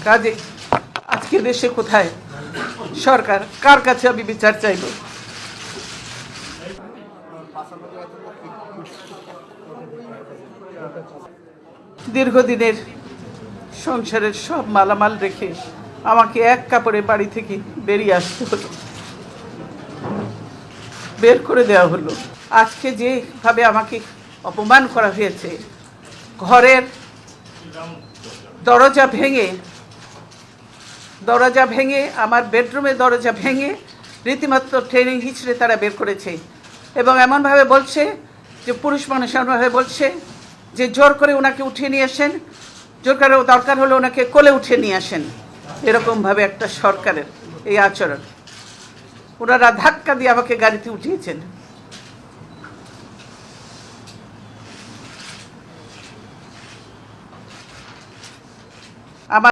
কাজে আজকে দেশে কোথায় সরকার, কার কাছে আমি বিচার চাইব? দীর্ঘদিনের সংসারের সব মালামাল রেখে আমাকে এক কাপড়ে বাড়ি থেকে বেরিয়ে আসতে হলো, বের করে দেওয়া হলো। আজকে যেভাবে আমাকে অপমান করা হয়েছে, ঘরের দরজা ভেঙে আমার বেডরুমের দরজা ভেঙে রীতিমতো ট্রেনিং হিচড়ে তারা বের করেছে এবং এমনভাবে বলছে যে পুরুষ মানুষ এমনভাবে বলছে যে জোর করে ওনাকে উঠিয়ে নিয়ে আসেন, জোর করে দরকার হলে ওনাকে কোলে উঠিয়ে নিয়ে আসেন। এরকমভাবে একটা সরকারের এই আচরণ। ওনারা ধাক্কা দিয়ে আমাকে গাড়িতে উঠিয়েছেন।